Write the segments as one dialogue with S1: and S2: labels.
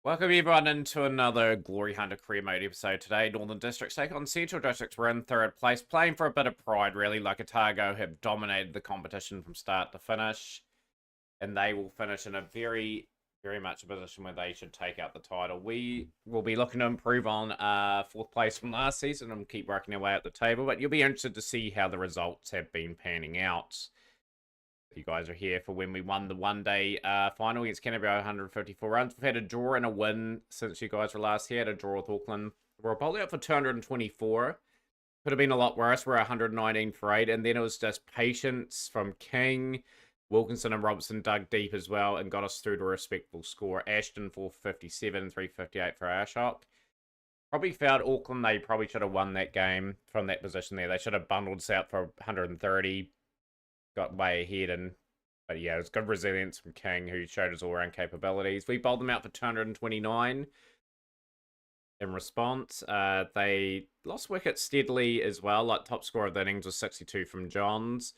S1: Welcome everyone into another Glory Hunter career mode episode today. Northern Districts take on Central Districts. We're in third place, playing for a bit of pride really, like Otago have dominated the competition from start to finish. And they will finish in a very much a position where they should take out the title. We will be looking to improve on fourth place from last season and keep working our way up the table, but you'll be interested to see how the results have been panning out. You guys are here for when we won the one-day final against Canterbury, 154 runs. We've had a draw and a win since you guys were last here. Had a draw with Auckland. We're probably up for 224. Could have been a lot worse. We're 119 for 8. And then it was just patience from King. Wilkinson and Robertson dug deep as well and got us through to a respectable score. Ashton 457, 358 for Ashok. Probably felt Auckland, they probably should have won that game from that position there. They should have bundled us out for 130. Got way ahead, but yeah, it was good resilience from King, who showed his all-round capabilities. We bowled them out for 229 in response. They lost wickets steadily as well. Like top score of the innings was 62 from Johns.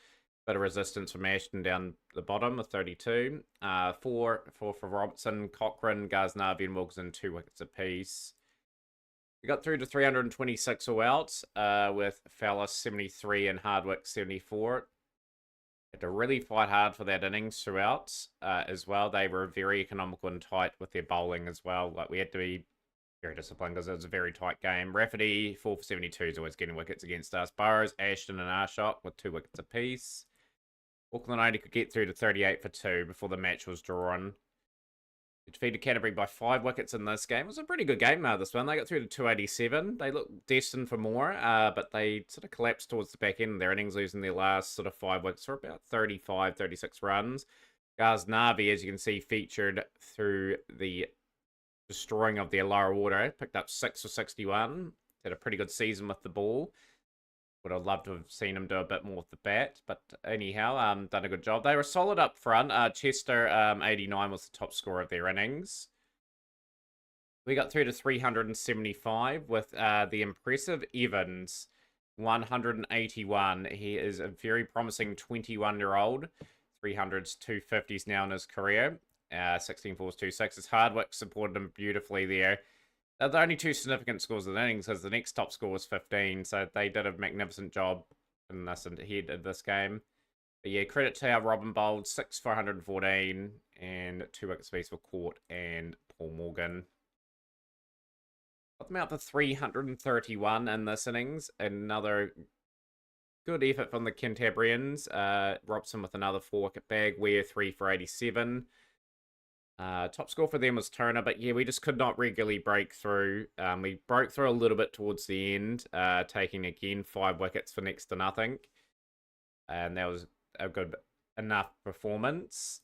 S1: Bit of resistance from Ashton down the bottom with 32. Four for Robertson, Cochrane, Ghaznavi, and Wilkinson, 2 wickets apiece. We got through to 326 all outs with Fallis 73 and Hardwick 74. Had to really fight hard for that innings throughout as well. They were very economical and tight with their bowling as well. Like we had to be very disciplined because it was a very tight game. Rafferty, 4 for 72 is always getting wickets against us. Burrows, Ashton, and Ashok with 2 wickets apiece. Auckland only could get through to 38 for 2 before the match was drawn. We defeated Canterbury by 5 wickets in this game. It was a pretty good game this one. They got through to 287. They looked destined for more, but they sort of collapsed towards the back end of their innings, losing their last sort of 5 wickets for about 35, 36 runs. Ghaznavi, as you can see, featured through the destroying of their lower order. Picked up 6 for 61. Had a pretty good season with the ball. Would have loved to have seen him do a bit more with the bat, but anyhow, done a good job. They were solid up front. Chester, 89 was the top scorer of their innings. We got through to 375 with the impressive Evans, 181. He is a very promising 21-year-old. 300s, 250s now in his career. 16 fours, 2 sixes. Hardwick supported him beautifully there. They're the only 2 significant scores of the innings because the next top score was 15, so they did a magnificent job in this ahead of this game. But yeah, credit to our Robin bowled 6 for 114 and 2 wickets apiece for Court and Paul Morgan. Got them out for 331 in this innings. Another good effort from the Cantabrians. Robson with another 4 wicket bag. Weir 3 for 87. Top score for them was Turner, but yeah, we just could not regularly break through. We broke through a little bit towards the end, taking again 5 wickets for next to nothing. And that was a good enough performance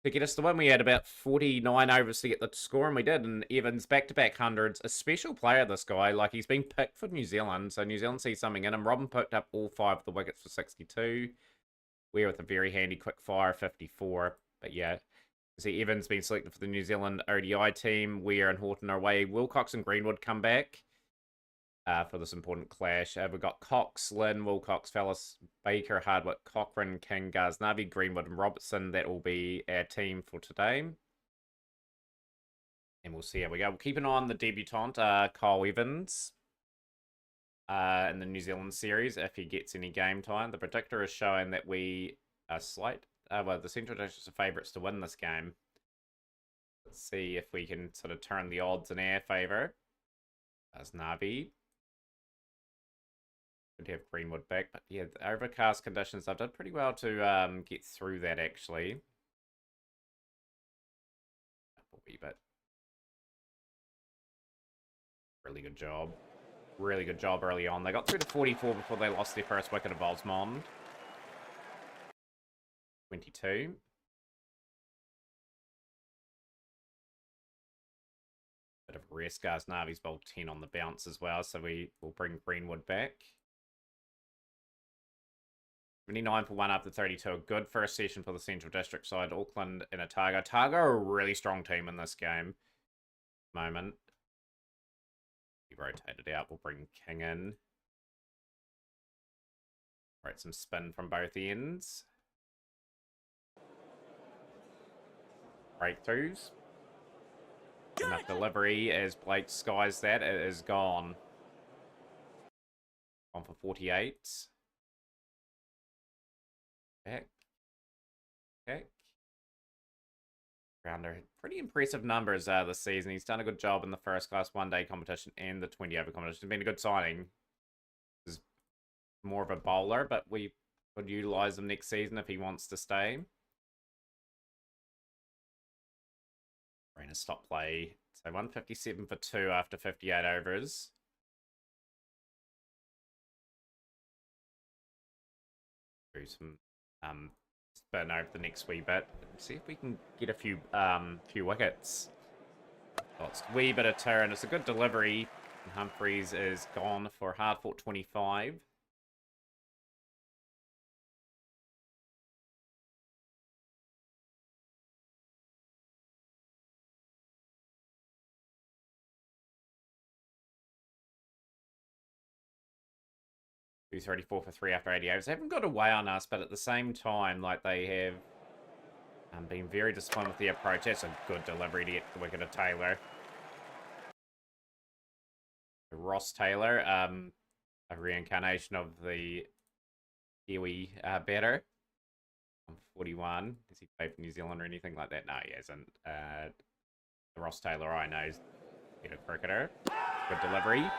S1: to get us the win. We had about 49 overs to get the score, and we did. And Evans, back-to-back hundreds. A special player, this guy. Like, he's been picked for New Zealand, so New Zealand sees something in him. Robin picked up all 5 of the wickets for 62. We're with a very handy quick fire, 54. But yeah, see Evans been selected for the New Zealand ODI team. Weir and Horton are away. Wilcox and Greenwood come back for this important clash. We've got Cox, Lynn, Wilcox, Fallis, Baker, Hardwick, Cochrane, King, Ghaznavi, Greenwood, and Robertson. That will be our team for today. And we'll see how we go. We'll keep an eye on the debutant, Kyle Evans, in the New Zealand series if he gets any game time. The predictor is showing that we are the Central Districts are favourites to win this game. Let's see if we can sort of turn the odds in our favour. As Navi. Could have Greenwood back, but yeah, the overcast conditions, I've done pretty well to get through that actually. A wee bit. Really good job. Really good job early on. They got through to 44 before they lost their first wicket of Osmond. 22. Bit of rest. Ghaznavi's bowled 10 on the bounce as well, so we will bring Greenwood back. 29 for 1 after 32. A good first session for the Central District side. Auckland and Otago. Otago are a really strong team in this game. Moment. He rotated out. We'll bring King in. Right, some spin from both ends. Breakthroughs. enough delivery as Blake skies that. It is gone. On for 48. Back. Okay. Rounder. Pretty impressive numbers this season. He's done a good job in the first class one-day competition and the 20-over competition. It's been a good signing. He's more of a bowler, but we would utilise him next season if he wants to stay. Ran a stop play. So 157 for 2 after 58 overs. Do some spin over the next wee bit. See if we can get a few wickets. Oh, it's a wee bit of turn. It's a good delivery. Humphreys is gone for hard fought 25. $234 for 3 after 80 overs. They haven't got away on us, but at the same time, like they have been very disciplined with the approach. That's a good delivery to get the wicket of Taylor. Ross Taylor, a reincarnation of the Kiwi batter. 41. Does he play for New Zealand or anything like that? No, he hasn't. The Ross Taylor I know is a cricketer. Good delivery.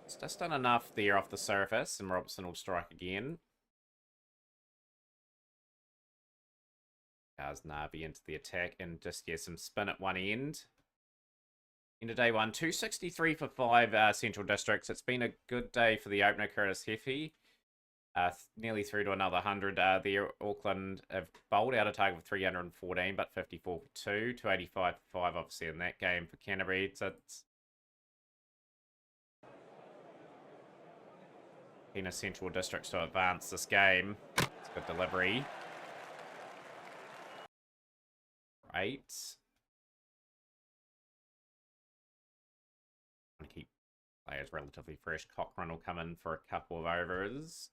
S1: It's just done enough there off the surface, and Robertson will strike again. Cars Nabi into the attack and just get some spin at one end. Into day one, 263 for 5 Central Districts. It's been a good day for the opener, Curtis Heffy. Nearly through to another 100 there. Auckland have bowled out a target of 314, but 54 for 2. 285 for 5, obviously, in that game for Canterbury. So it's been a Central Districts to advance this game. It's a good delivery. 8. I'm going to keep players relatively fresh. Cochrane will come in for a couple of overs.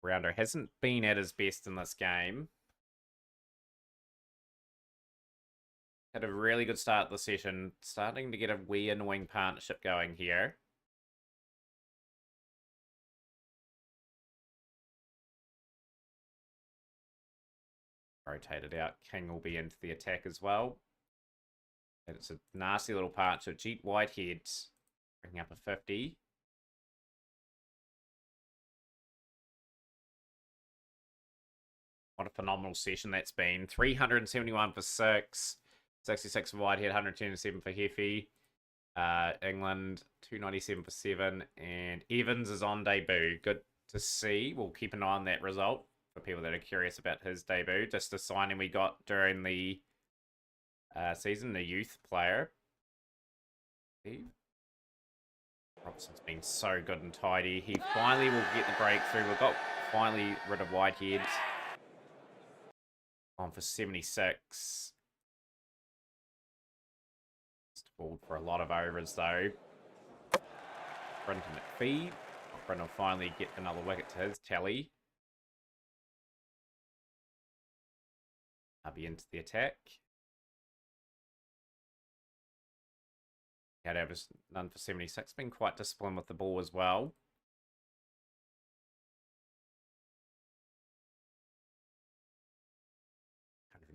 S1: Rounder hasn't been at his best in this game. Had a really good start to the session. Starting to get a wee annoying partnership going here. Rotated out. King will be into the attack as well. And it's a nasty little partnership. Jeet Whitehead bringing up a 50. What a phenomenal session that's been. 371 for 6. 66 for Whitehead. 127 for Heffy. England, 297 for 7. And Evans is on debut. Good to see. We'll keep an eye on that result for people that are curious about his debut. Just a signing we got during the season, the youth player. Robson's been so good and tidy. He finally will get the breakthrough. We've got finally rid of Whitehead. On for 76. Just balled for a lot of overs though. Brenton McPhee. Brenton will finally get another wicket to his tally. I'll be into the attack. Had overs none for 76. Been quite disciplined with the ball as well.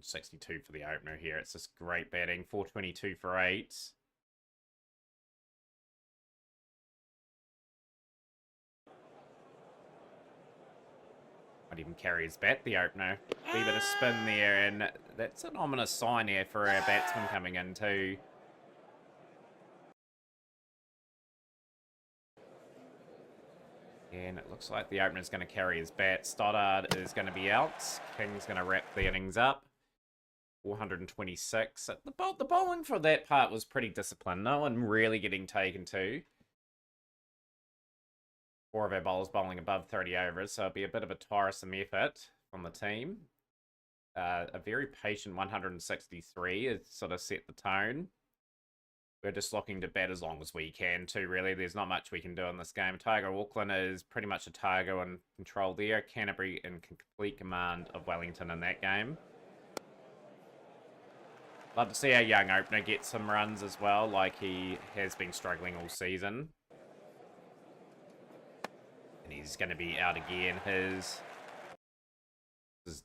S1: $162 for the opener here. It's just great batting. 422 for 8. Might even carry his bat, the opener. A wee bit of spin there, and that's an ominous sign here for our batsman coming in too. And it looks like the opener's going to carry his bat. Stoddard is going to be out. King's going to wrap the innings up. 426. The bowling for that part was pretty disciplined. No one really getting taken to. 4 of our bowlers bowling above 30 overs, so it'll be a bit of a tiresome effort from the team. A very patient 163 has sort of set the tone. We're just looking to bat as long as we can too, really. There's not much we can do in this game. Tiger Auckland is pretty much a Tiger in control there. Canterbury in complete command of Wellington in that game. Love to see our young opener get some runs as well, like he has been struggling all season. And he's going to be out again. His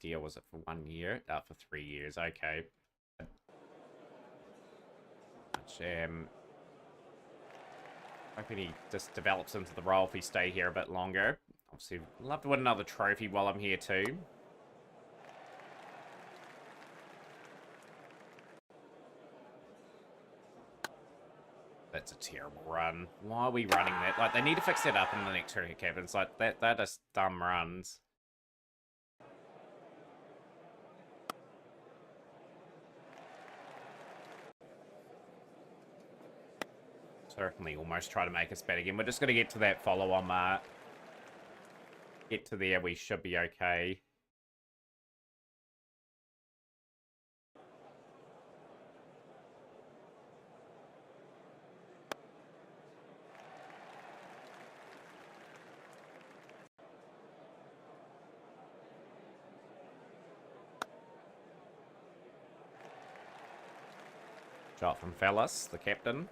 S1: deal, was it for 1 year? Out for 3 years, okay. Hoping he just develops into the role if he stay here a bit longer. Obviously, love to win another trophy while I'm here too. That's a terrible run. Why are we running that? Like, they need to fix that up in the next cricket cabins. Like, they're just dumb runs. Certainly almost try to make us bet again. We're just going to get to that follow-on mark. Get to there, we should be okay. Shot from Fellas, the captain.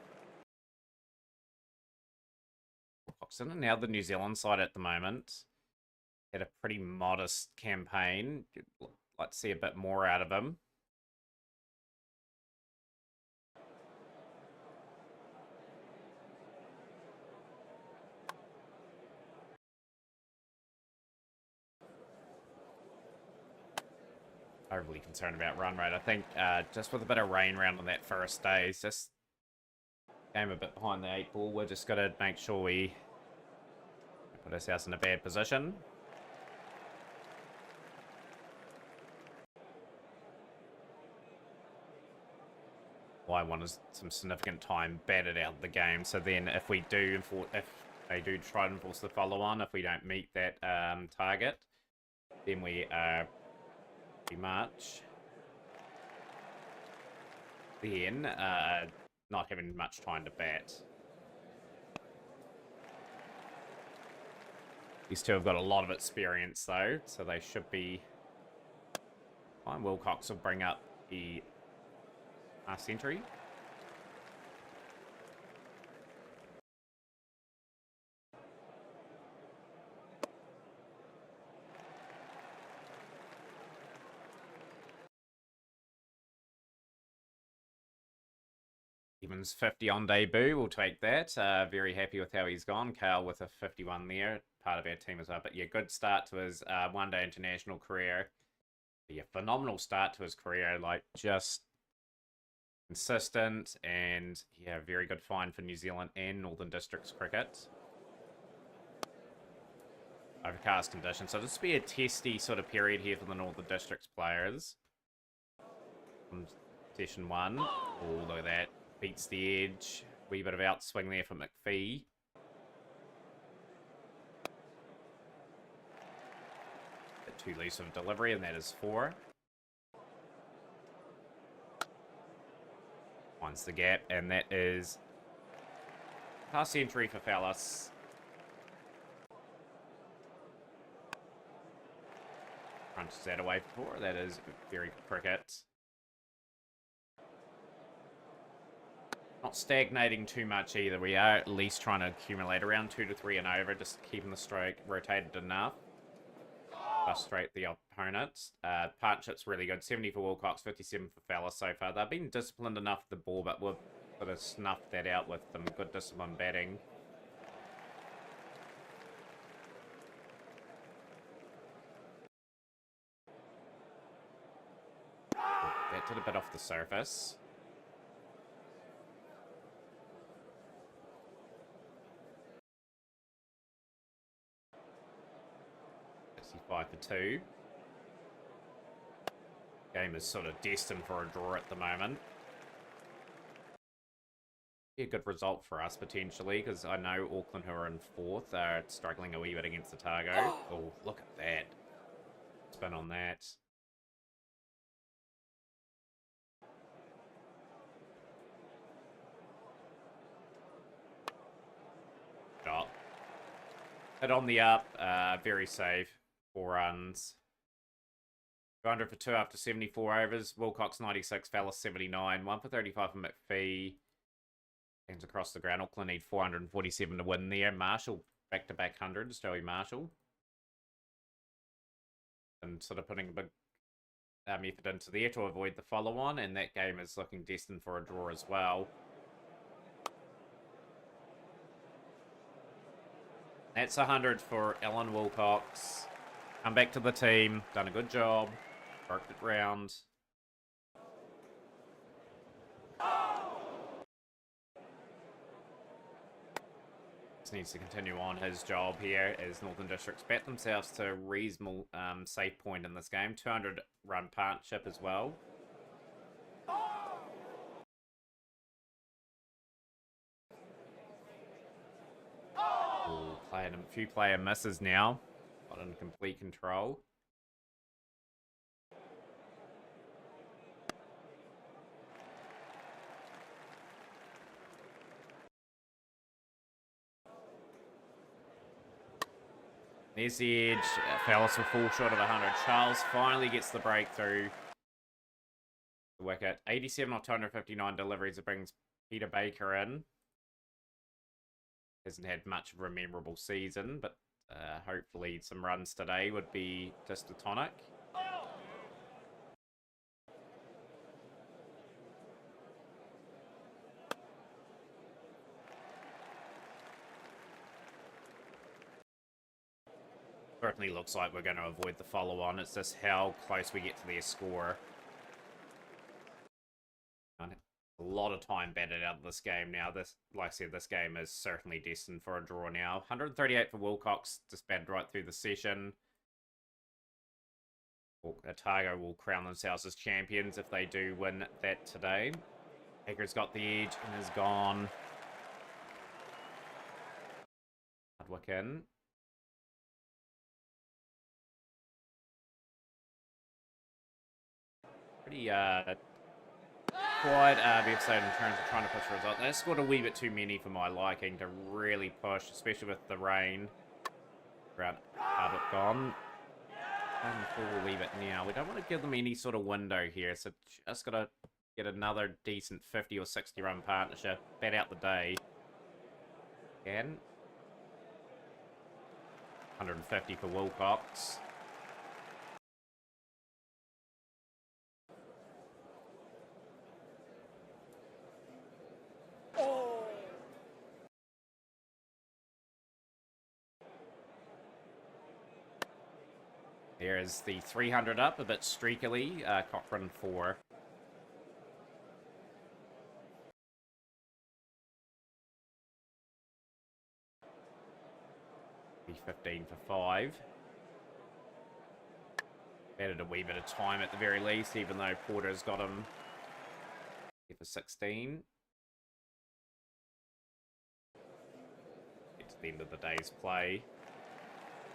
S1: And now the New Zealand side at the moment had a pretty modest campaign. Like to see a bit more out of him. Overly concerned about run rate. I think just with a bit of rain around on that first day, it's just game a bit behind the 8 ball. We're just got to make sure we put ourselves in a bad position. Why one is some significant time batted out of the game. So then if we do, if they do try to enforce the follow-on, if we don't meet that target, then we are pretty much then not having much time to bat. These two have got a lot of experience though, so they should be fine. Wilcox will bring up the century. Evans 50 on debut, we'll take that. Very happy with how he's gone. Kale with a 51 there, part of our team as well. But yeah, good start to his one-day international career. But yeah, phenomenal start to his career. Like, just consistent and yeah, very good find for New Zealand and Northern Districts cricket. Overcast conditions, so this will be a testy sort of period here for the Northern Districts players. From session 1, oh look at that, beats the edge. Wee bit of outswing there for McPhee. Bit too loose of delivery, and that is 4. Finds the gap, and that is half century for Fellas. Crunches that away for 4. That is very good cricket. Not stagnating too much either. We are at least trying to accumulate around 2 to 3 and over, just keeping the stroke rotated enough. Frustrate the opponents. Partnership's really good. 70 for Wilcox, 57 for Fellas so far. They've been disciplined enough with the ball, but we've sort of snuffed that out with some good disciplined batting. That did a bit off the surface. For 2. Game is sort of destined for a draw at the moment. Be a good result for us potentially, because I know Auckland, who are in 4th, are struggling a wee bit against Otago. Oh, look at that. Spin on that. Shot. Hit on the up, very safe. 4 runs. 200 for 2 after 74 overs. Wilcox 96, Fellas 79. 1 for 35 for McPhee. Things across the ground. Auckland need 447 to win there. Marshall back-to-back hundreds. Joey Marshall. And sort of putting a big effort into there to avoid the follow-on. And that game is looking destined for a draw as well. That's 100 for Alan Wilcox. Come back to the team. Done a good job. Worked it round. Just needs to continue on his job here as Northern Districts bet themselves to a reasonable safe point in this game. 200 run partnership as well. Playing a few player misses now. Not in complete control. There's the edge. Fellas will fall short of 100. Charles finally gets the breakthrough. The wicket. 87 off 259 deliveries. It brings Peter Baker in. Hasn't had much of a memorable season, but hopefully some runs today would be just a tonic. Certainly looks like we're going to avoid the follow-on. It's just how close we get to their score. A lot of time batted out of this game now. Like I said, this game is certainly destined for a draw now. 138 for Wilcox, just batted right through the session. Otago will crown themselves as champions if they do win that today. Baker's got the edge and is gone. Hardwick in. Pretty quite episode in terms of trying to push a result. They scored a wee bit too many for my liking to really push, especially with the rain. Around Hardwick gone. And a wee bit now. We don't want to give them any sort of window here, so just got to get another decent 50 or 60 run partnership. Bet out the day. Again. 150 for Wilcox. There is the 300 up, a bit streakily. Cochrane 4. $15 for 5. Added a wee bit of time at the very least, even though Porter's got him here for 16. Get to the end of the day's play.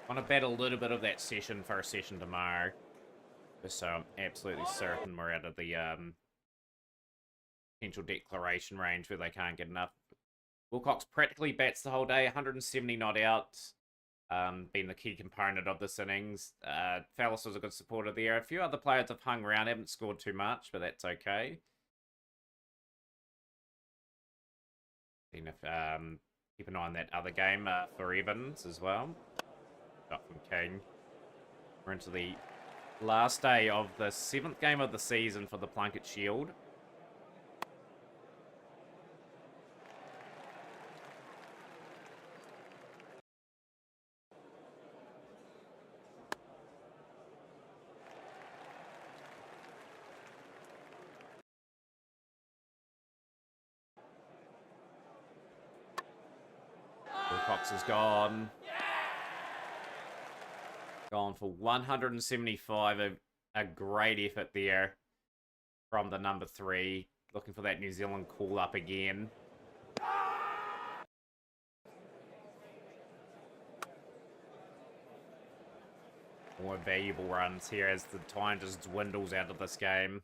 S1: I want to bet a little bit of that session for a session tomorrow. Just so I'm absolutely certain we're out of the potential declaration range where they can't get enough. Wilcox practically bats the whole day, 170 not out. Been the key component of this innings. Fallis was a good supporter there. A few other players have hung around, haven't scored too much, but that's okay. Then if keep an eye on that other game for Evans as well. Shot from King. We're into the last day of the 7th game of the season for the Plunket Shield. Wilcox is gone. Gone for 175. A great effort there from the number 3. Looking for that New Zealand call up again. More valuable runs here as the time just dwindles out of this game.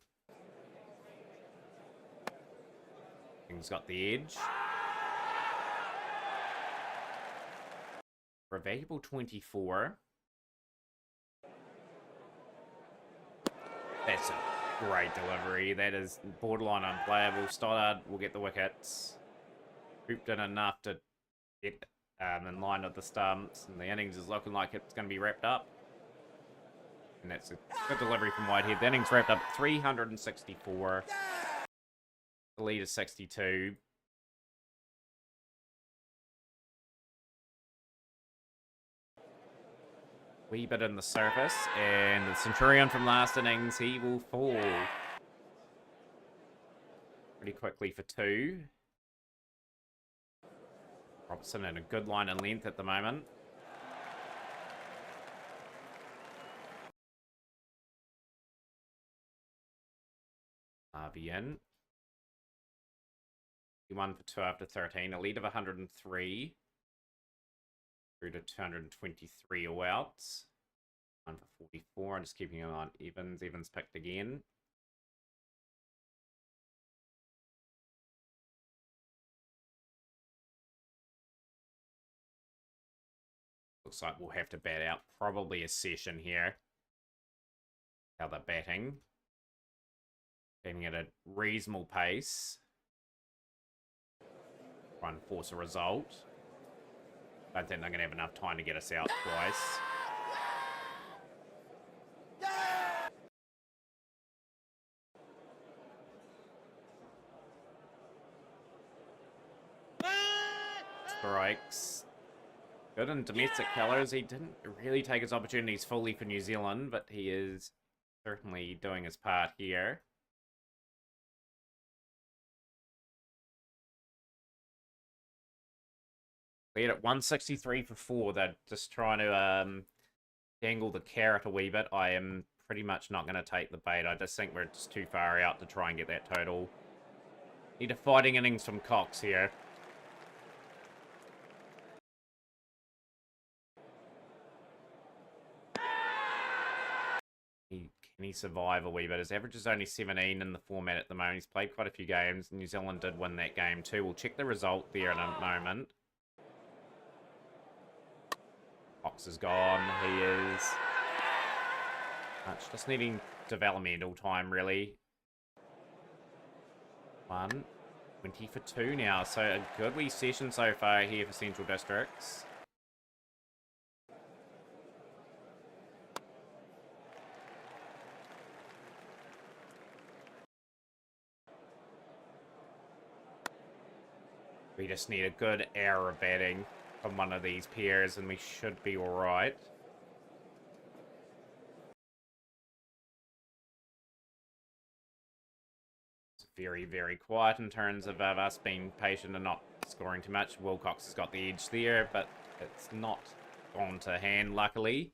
S1: King's got the edge. For a valuable 24. Great delivery. That is borderline unplayable. Stoddard will get the wickets. Grouped in enough to get in line with the stumps. And the innings is looking like it's going to be wrapped up. And that's a good delivery from Whitehead. The innings wrapped up at 364. The lead is 62. Wee bit in the surface. And the Centurion from last innings, he will fall pretty quickly for 2. Robertson in a good line and length at the moment. Harvey in. 1 for 2 after 13. A lead of 103. Through to 223 all outs. 1 for 44. I'm just keeping an eye on Evans. Evans picked again. Looks like we'll have to bat out probably a session here. How they're batting. Batting at a reasonable pace. Try and force a result. Don't think they're going to have enough time to get us out twice. Strikes. Good in domestic colours. He didn't really take his opportunities fully for New Zealand, but he is certainly doing his part here. Lead at 163 for 4. They're just trying to dangle the carrot a wee bit. I am pretty much not going to take the bait. I just think we're just too far out to try and get that total. Need a fighting innings from Cox here. Can he survive a wee bit? His average is only 17 in the format at the moment. He's played quite a few games. New Zealand did win that game too. We'll check the result there in a moment. Cox is gone. He is just needing developmental time, really. 1. 20 for 2 now. So a good wee session so far here for Central Districts. We just need a good hour of batting from one of these pairs and we should be alright. It's very, very quiet in terms of us being patient and not scoring too much. Wilcox has got the edge there, but it's not gone to hand, luckily.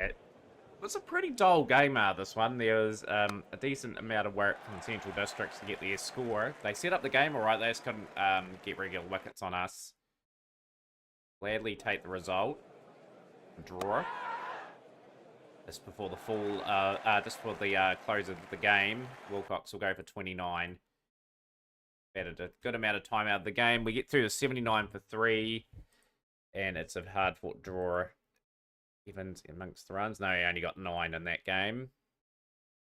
S1: It was a pretty dull game, this one. There was a decent amount of work from Central Districts to get their score. They set up the game all right. They just couldn't get regular wickets on us. Gladly take the result. Draw. Just before the full, just before the close of the game, Wilcox will go for 29. Batted a good amount of time out of the game. We get through to 79 for 3. And it's a hard-fought draw. Evans amongst the runs. No, he only got 9 in that game.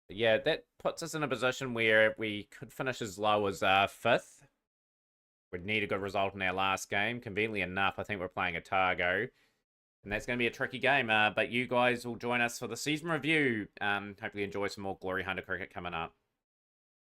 S1: But yeah, that puts us in a position where we could finish as low as 5th. We'd need a good result in our last game. Conveniently enough, I think we're playing Otago. And that's going to be a tricky game. But you guys will join us for the season review. Hopefully enjoy some more Glory Hunter cricket coming up.